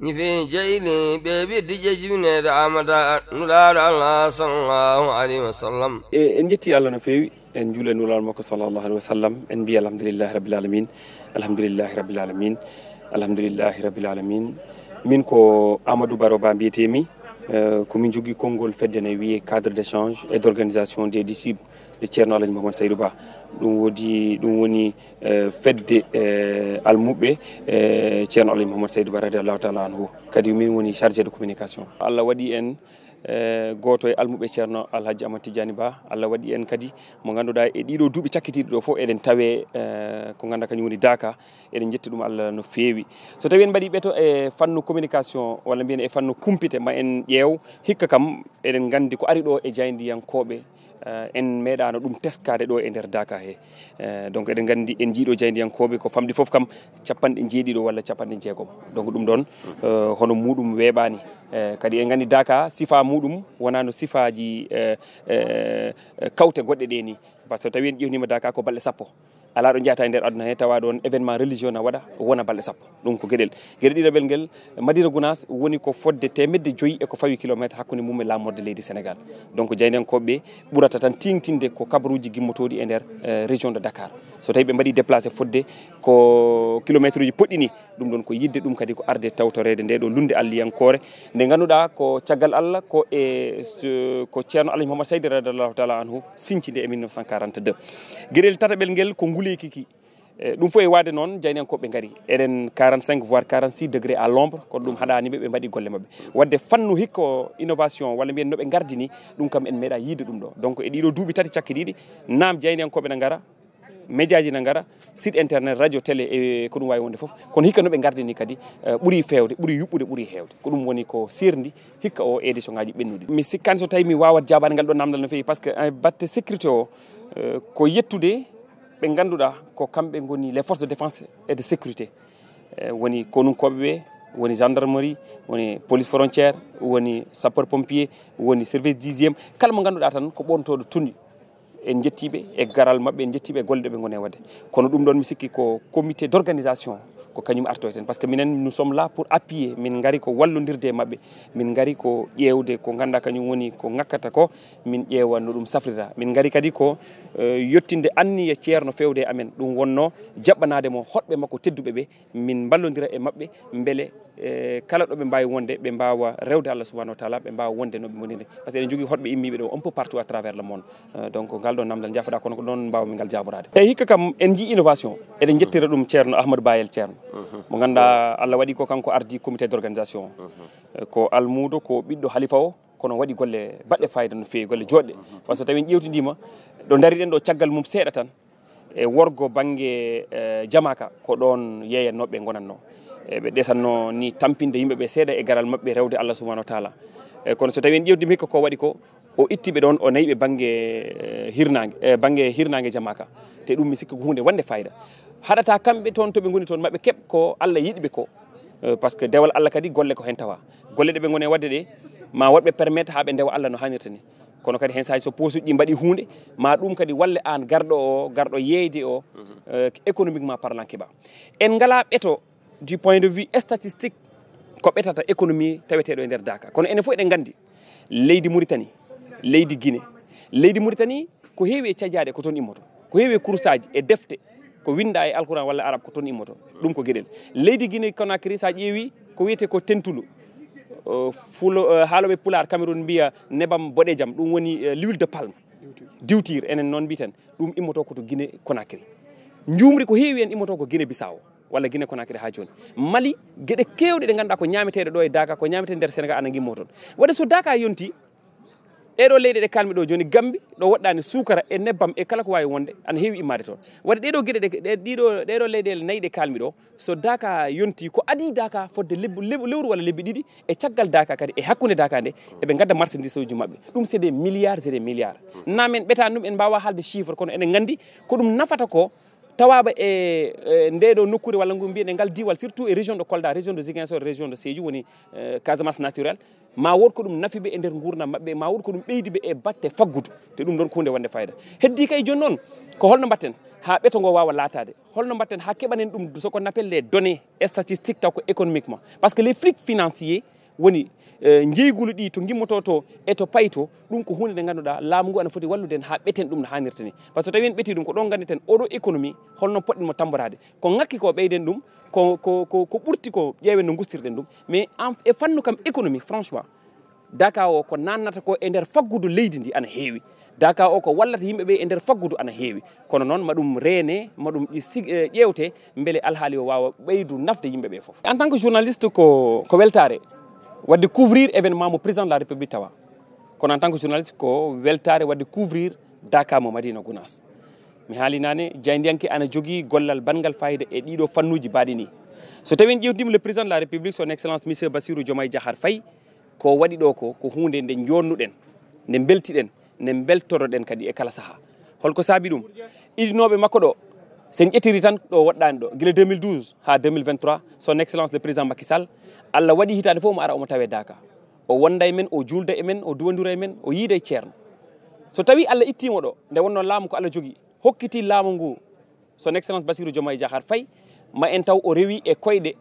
Nifi jayli bebi dijejune da amada nulada Allah sallallahu alaihi wasallam. En jetti Allah no fewi en juule nulal makko sallallahu alaihi wasallam en bi alhamdulillahi rabbil alamin alhamdulillahi rabbil alamin alhamdulillahi rabbil alamin min ko Amadou Baro Ba mbiyetemi ko min jogui konngol feddene wiye cadre d'échange et d'organisation des disciples de Ceerno Alhaji Mamadou Saydou Ba ɗum woni fedde almuɓe Ceerno Alhaji Mamadou Saydou Ba radiallahu taala anhu kadi min woni chargé de communication. Allah waɗi en goto e almuɓe Ceerno Alhaji Amadou Tidiani Ba, Allah waɗi en kadi mo ganduɗa e ɗiɗo duuɓi cakkitiɗi ɗo fof eɗen tawe ko ganduɗa kañum woni Daka, eɗen jetti ɗum Allah no fewi. So tawi en mbaɗi ɓeto e fannu communication walla mbiyen e fannu kumpite ma en ƴeew hikka kam eɗen gandi ko ari ɗo e jaydiyankoɓe en meeɗano ɗum teskade ɗo e nder Daka he. Donc eɗen gandi en jiiɗo jaydiyankoɓe ko famɗi foof kam capanɗe jeeɗiɗo walla capanɗe jeegom. Donc ɗum ɗon hono muɗum weeɓani. Kadi en gandi Daka sifa muɗum wonano sifaji kawte goɗɗe ɗe ni, par ce que tawi en ƴewnima Daka ko balɗe sappo ala ɗo jeyata e nder aduna he tawa ɗon événement religieux na waɗa wona balɗe sappo. ɗum ko gueɗel ɗiɗaɓel ngel Madina Gounass woni ko fodde 500 e ko fawi kilométre hakkude mum e lammorde leydi Sénégal. Donc jaydiyankoɓe ɓurata tan tingtinde ko kabaruji gimmotoɗi e nder région de Dakar. So tawi ɓe mbaɗi déplacé fodde ko kilométre uji poɗɗini, ɗum ɗon ko yidde ɗum kadi ko arde tawtorede nde ɗo lunde alliyankore nde ganduɗa ko caggal Allah ko ko Ceerno Alhaji Mamadou Saydou radiallahu taala anhu sincide e 1942. Gueɗel tataɓel ngel ko ngulekiki ɗum fof e wade noon jaydiyankoɓe gaari eɗen 45 voire 46 degré à l'ombre kono ɗum haɗaniɓe ɓe mbaɗi golle mabɓe wadde fannu hikka innovation walla mbiyen noɓe gardini ɗum kam en meeɗa yiide ɗum ɗo. Donc e ɗiɗo duuɓi tati cakkiɗiɗi naam jaydiyankoɓe ne gara, média ji ne gara, site internet radio télé e ko ɗum wawi wonde foof, kono hikka noɓe gardini kadi ɓuuri fewde ɓuuri yuɓɓude ɓuuri hewde ko ɗum woni ko serdi hikka o édition ngaji ɓennuɗi. Mi sikkani so tawi mi wawat jabade ngal ɗo namdal no fewi par ce que batte sécurité o ko yettude ɓe ganduɗa ko kamɓe goni les forces de défense et de sécurité, woni konunkoɓe ɓe, woni gendarmerie, woni police frontière, woni sapeur pompier, woni service 10e, kala mo ganduɗa tan ko ɓontoɗo tundi en jettiɓe e garal mabɓe, en jettiɓe e golle ɗe ɓe goni e wadde. Kono ɗum ɗon mi sikki ko comité d'organisation ko kañum artoyten, par ce que minen nous sommes là pour appuyer, min gari ko wallodirde e mabɓe, min gari ko ƴewde ko ganduɗa kañum woni ko ngakkata ko min ƴeewa no ɗum safrira, min gari kadi ko yettinde anniya ceerno fewde e amen, ɗum wonno jaɓɓanade mo hoɗɓe makko tedduɓe ɓe, min ballodira e mabɓe beele kala ɗo ɓe mbawi wonde ɓe mbawa rewde Allah subahanahu wa taala, ɓe mbawa wonde no ɓe goniri, par ce que eɗen jogui hoɗɓe immiɓe ɗo un peu partout à travers le monde. Donc ngal ɗon namdal jafoɗa kono ko ɗon mbawmi ngal jaborade. Eyyi hikka kam en jii innovation eɗen jettira ɗum ceerno Ahmadou Bayel Ceerno mo ganduɗa Allah waɗi ko kanko ardi comité d'organisation ko almudo ko ɓiɗɗo halifa o, kono waɗi golle baɗɗe fayida no fewi, golle joɗɗe. Par ce que tawi en ƴewtidima ɗo daariɗen ɗo caggal mum seeɗa tan e worgo banggue jamaka ko ɗon yeeyannoɓe gonanno, ɓe ɗesanno ni tampinde yimɓeɓe seeɗa e garal mabɓe rewde Allah subahanahu wa taala. Kono so tawi en ƴewdima hikka ko waɗi ko o ittiɓe ɗon o nayiɓe banggue hirnangue jamaka, te ɗum mi sikki ko hunde wande fayida. Haɗata kamɓe toon toɓe goni toon mabɓe keɓ ko Allah yiɗiɓe ko, par ce que dewal Allah kadi golle ko hen tawa, golle ɗe ɓe goni e wadde ɗe ma waɗɓe permettre ha ɓe ndewa Allah no hannirta ni. Kono kadi hen sahaji so posuji ɗi mbaɗi hunde ma ɗum kadi walle an garɗo yeyde o économiquement parlant keeɓa. En ngala ɓeeto du point de vue statistique ko ɓetata économie taweteɗo e nder Daka, kono enen fof eɗen gandi leydi Mauritanie, leydi Guinée, leydi Mauritanie ko heewi e caƴade ko toon immoto, ko heewi e coursaji e defte ko winda e alquran walla arabe ko toon immoto, ɗum ko gueɗel. Leydi Guinée Conakry sa ƴeewi ko wiyete ko tentulu, haaloɓe Pulaar Cameroun mbiya nebam boɗejam, ɗum woni l'huile de palme, diwtir enen noon mbiten, ɗum immoto koto Guinée Conakry. Njumri ko heewi en immoto ko Guinée Bissau walla Guinée Conakry ha joni. Mali gueɗe kewɗe ɗe ganduɗa ko ñameteɗe ɗo e Daka, ko ñametede nder Sénégal ana guimmo toon. Wadde so Daka yonti ɗeɗo leyɗe ɗe kalmi ɗo joni Gambie ɗo woɗɗani sukara e nebbam e kala ko wawi wonde ana heewi immade toon. Wadde ɗeɗo gueɗe ɗeɗo leyɗele nayyi ɗe kalmi ɗo, so Daka yonti ko adi Daka fodde lewru walla lebbi ɗiɗi e caggal Daka kadi e hakkude Daka nde eɓe gadda marchandise uji mabɓe, ɗum c'est des milliards et des milliards. Namen ɓetani ɗum en mbawa haalde chiffre, kono enen gandi ko ɗum nafata ko tawaɓe e ndeɗo nokkure walla ngu mbiyen e ngal diwal surtout e région de Kolda région de Ziguinchor région de Sédhiou woni Casamance naturel ma wod ko ɗum nafi ɓe e nder gurdam mabɓe ma wod ko ɗum ɓeydi ɓe e batte faggudu te ɗum ɗon ko hunde wonde fayida heddi kay joni noon ko holno mbatten ha ɓeto ngo wawa latade holno mbatten ha keɓanen ɗum ce qu'on appelle les données statistiques taw ko économiquement par ce que les flux financiers woni jeygulu ɗi to gimmoto to e to payto ɗum ko hunde nde ganduɗa laamu ngu ana foti wallude en ha ɓeten ɗum no hannirta ni par ce que tawi en ɓeti ɗum ko ɗon gandeten oɗo économie holno poɗɗen mo tamborade ko ngakki ko ɓeyden ɗum ko ɓurti ko ƴeewen no gustirɗen ɗum mais e fannu kam économie franchement daka o ko nannata ko e nder faggudu leydi ndi ana heewi daka o ko wallata yimɓeɓe e nder faggudu ana heewi kono noon maɗum reene maɗum ƴewte beele alhaali o wawa ɓeydu nafde yimɓeɓe foof en tant que journaliste ko weltare wadde couvrir événement mo président de la république tawa kono en tant que journaliste ko weltare wadde couvrir Dakar mo Madina Gounass mi haali nane Diaydiyanke ana jogui gollal bangal fayida e ɗiɗo fannuji mbaɗi ni so tawi en ƴewtima le président de la république son excellence monsieur Bassirou Diomaye Diakhar Faye ko waɗi ɗo ko hunde nde jonnuɗen nde beltiɗen nde beltoroɗen kadi e kala saaha holko saabi ɗum idinoɓe makko ɗo sen ƴettiri tan ɗo woɗɗani ɗo guila 2012 ha 2023 son excellence le président Macky Sall Allah waɗi hitande fof mo ara omo tawe Dakar o wonda e men o julda e men o duwandira e men o yiida e ceerno so tawi Allah ittimo ɗo nde wonno laamu ko Allah jogui hokkiti laamu ngu son excellence Bassirou Diomaye Diakhar Faye ma en taw o rewi e koyɗe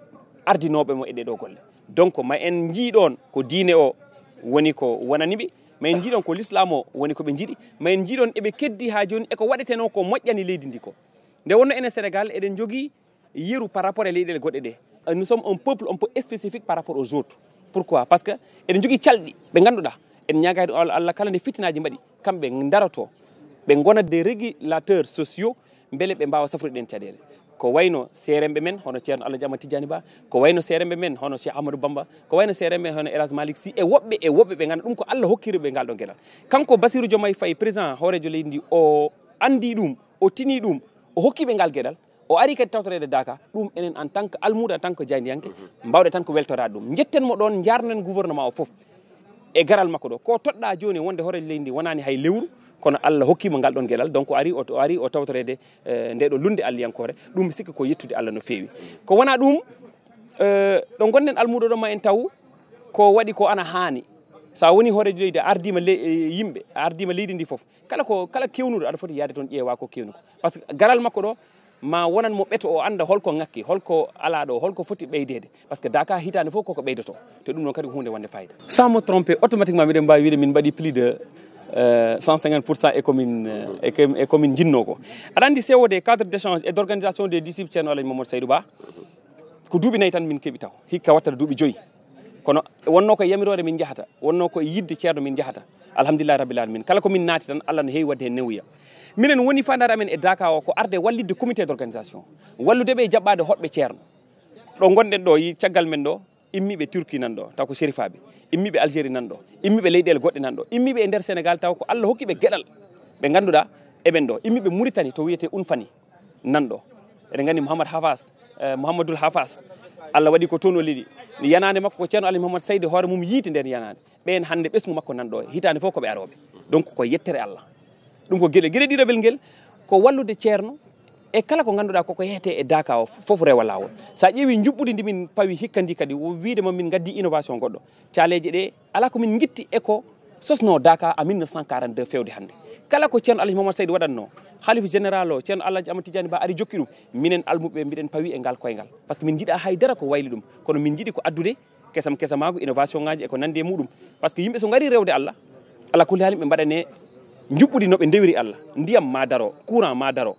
ardinoɓe mo e ɗeɗo golle donc ma en jiiɗon ko diine o woni ko wonaniɓe ma en jiiɗon ko l'islam o woni ko ɓe jiiɗi ma en jiiɗon eɓe keddi ha joni eko waɗeteno ko moƴƴani leydi ndi ko nde wonno enen Sénégal eɗen jogui yeru par rapport e leyɗele goɗɗe ɗe nous sommes un peuple un peu spécifique par rapport aux autres pourquoi parce que eɗen jogui calɗi ɓe ganduɗa en ñagade Allah kala nde fitinaji mbaɗi kamɓe daroto ɓe gona des régulateurs sociaux beele ɓe mbawa safrude ɗen caɗele ko wayno seremɓe men hono ceerno Allah Diama Tidiani Ba ko wayno seremɓe men hono Cheikh Amadou Bamba ko wayno seremɓe men hono El Hadji Malick Sy e woɓɓe ɓe ganda ɗum ko Allah hokkiri ɓe ngal ɗon gueɗal kanko Bassirou Diomaye Faye président horejo leydi ndi o andi ɗum o tini ɗum o hokkiɓe ngal gueɗal o ari kadi tawtorede Dakar ɗum enen en tant que almudo en tant que Diaydiyanke mbawɗe tan ko weltorade ɗum jettenmo ɗon jarnen gouvernement o foof e garal makko ɗo ko toɗɗa joni wonde horejo leydi ndi wonani hay lewru kono Allah hokkima ngal ɗon gueɗal donc o ari o tawtorede ndeɗo lunde alliyankore ɗum sikki ko yettude Allah no fewi ko wona ɗum ɗo gonɗen almudo ɗo ma en taw ko waɗi ko ana hani sa woni horejo leydi ardima yimɓe ardima leydi ndi foof kala kewnuɗo aɗa foti yaade toon ƴeewa ko kewnu ko par ce que garal makko ɗo ma wonan mo ɓeto o anda holko ngakki holko ala ɗo holko foti ɓeydede par ce que Dakar hitande fof koko ɓeydoto te ɗum ɗon kadi ko hunde wonde fayida sans me tromper automatiquement miɗen mbawi wiide min mbaɗi plus de 150% e komin jinno ko aɗa andi COD cadre d' échange et d' organisation des disciples ceerno Alaji Mamadou Seydou Ba ko duuɓi nayyi tan min keeɓi taw hikka wattata duuɓi 5 kono wonno ko yamirore min jahata wonno ko yidde ceerno min jahata alhamdulillah rabbil alamin kala ko min naati tan Allah no heewi wadde hen newuya minen woni fandare amen e Dakar o ko arde wallidde comité d' organisation wallude ɓe jaɓɓade hoɗɓe ceerno ɗo gonɗen ɗo yi caggal men ɗo immiɓe Turquie nan ɗo taw ko Chérifaɓe immiɓe Algérie nan ɗo immiɓe leyɗele goɗɗe nan ɗo immiɓe e nder Sénégal taw ko Allah hokkiɓe gueɗal ɓe ganduɗa eɓen ɗo immiɓe Mauritanie to wiyete Unfani nan ɗo eɗen gandi Mouhamadoul Hafas Allah waɗi ko toon o liɗi yanade makko ko ceerno Alaji Mamadou Seydou hoore mum yiiti nder yanade ɓen hande ɓesgu makko nan ɗo hitande fof koɓe aroɓe donc ko yettere Allah ɗum ko gueɗe ɗiɗaɓel guel ko wallude ceerno e kala ko ganduɗa koko yeyete e Dakar o foof rewa lawol sa ƴeewi juɓɓudi ndi min pawi hikka ndi kadi widema min gaddi innovation goɗɗo caleje ɗe ala komin guitti eko sosno Dakar en 1942 fewde hande kala ko ceerno Alaji Mamadou Seydou waɗatno halife général o ceerno Alaji Amadou Tidiani Ba ari jokki ɗum minen almuɓe mbiɗen pawi e ngal koyngal par ce que min jiiɗa haydara ko wayli ɗum kono min jiiɗi ko addude kesamago innovation ngaji eko nandi e muɗum par ce que yimɓe so gari rewde Allah ala kulli haali ɓe mbaɗane juɓɓudi noɓe ndewiri Allah ndiyam ma daro courant ma daro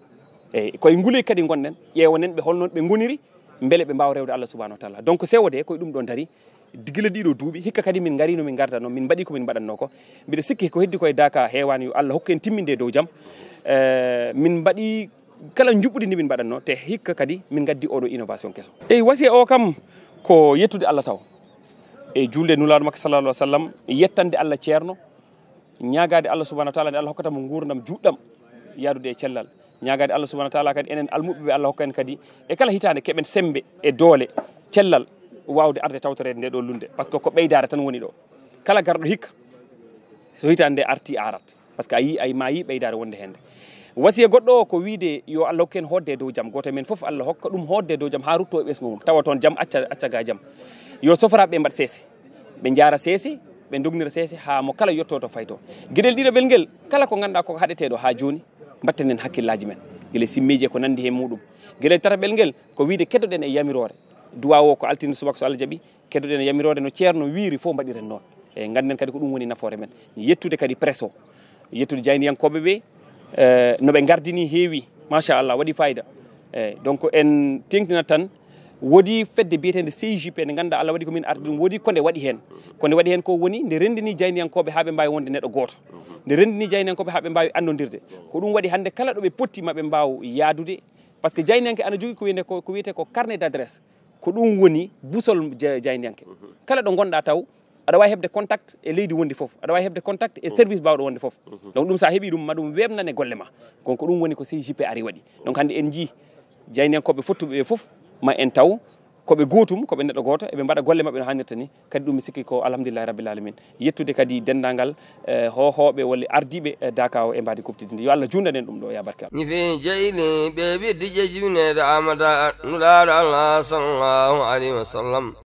eyyi koye nguley kadi gonɗen ƴewonen ɓe holnoon ɓe goniri beele ɓe mbawa rewde Allah subahanahu wa taala donc COD koye ɗum ɗon dari guila ɗiɗo duuɓi hikka kadi min garino min gardano min mbaɗi komin mbaɗatno ko mbiɗa sikki ko heddi koye Dakar hewani yo Allah hokku en timminde dow jaam min mbaɗi kala juɓɓudi ndi min mbaɗatno te hikka kadi min gaddi oɗo innovation kesso eyyi wasi o kam ko yettude Allah taw e julde nulaɗo makko sallallah alih w sallam yettande Allah ceerno ñagade Allah subahanahu wa taala nde Allah hokkatamo gurdam juɗɗam yadude e cellal ñagade Allah subahanahu wa taala kadi enen almuɓeɓe Allah hokka en kadi e kala hitande keɓen sembe e doole cellal wawde arde tawtorede nde ɗo lunde par ce que ko ɓeydare tan woni ɗo kala garɗo hikka so hitande nde arti arat par ce que a yi ma yi ɓeydare wonde hende wasiya goɗɗo o ko wiide yo Allah hokken hodde dow jaam goto men fof Allah hokka ɗum hodde dow jaam ha rutto e ɓesgu mum tawa toon jaam acca ga jaam yo sofraɓe mbaɗ seese ɓe jaara seese ɓe dognira seese ha mo kala yetto to fayto gueɗel ɗiɗoɓel ngel kala ko ganduɗa koko haɗeteɗo ha joni battanen hakkillaji men guele simmiji ko nandi he muɗum gueɗel tataɓel ngel ko wiide keddoɗen e yamirore duwa o ko altini subaka so Allah jaaɓi keddoɗen e yamirore no ceerno wiiri fof mbaɗiren noon e ganden kadi ko ɗum woni nafoore men yettude kadi presse o yettude jayniyankoɓe ɓe noɓe gardini heewi machallah waɗi fayida eyyi donc en tengtinat tan woodi fedde biyetede CJP nde ganduɗa Allah waɗi komin ardi ɗum woodi konde waɗi hen konde waɗi hen ko woni nde rendini jayniyankoɓe haaɓe mbawi wonde neɗɗo goto nde rendini jayniyankoɓe haaɓe mbawi andodirde ko ɗum waɗi hande kala ɗoɓe potti maɓe mbaw yaadude par ce que jayniyanke ana jogui ko wiyete ko carnet d' adresse ko ɗum woni busol jayniyanke kala ɗo gonɗa taw aɗa wawi hebde contact e leydi wondi foof aɗa wawi hebde contact e service bawɗo wonde foof donc ɗum sa heeɓi ɗum ma ɗum webnane golle ma donc ko ɗum woni ko CJP ari waɗi donc hande en jii jayniyankoɓe fottuɓe ɓe foof ma en taw koɓe gotum koɓe neɗɗo goto eɓe mbaɗa golle mabɓe no hannirta ni kadi ɗum mi sikki ko alhamdulillahi rabbil alamin yettude kadi dendagal hohoɓe walla ardiɓe Daka o e mbadi koptidinde yo Allah jundanen ɗum ɗo ya barka ñi fi jeyli ɓe ɓiddi jejjibinede amada nulaɗo Allah sallallahu alayhi wa sallam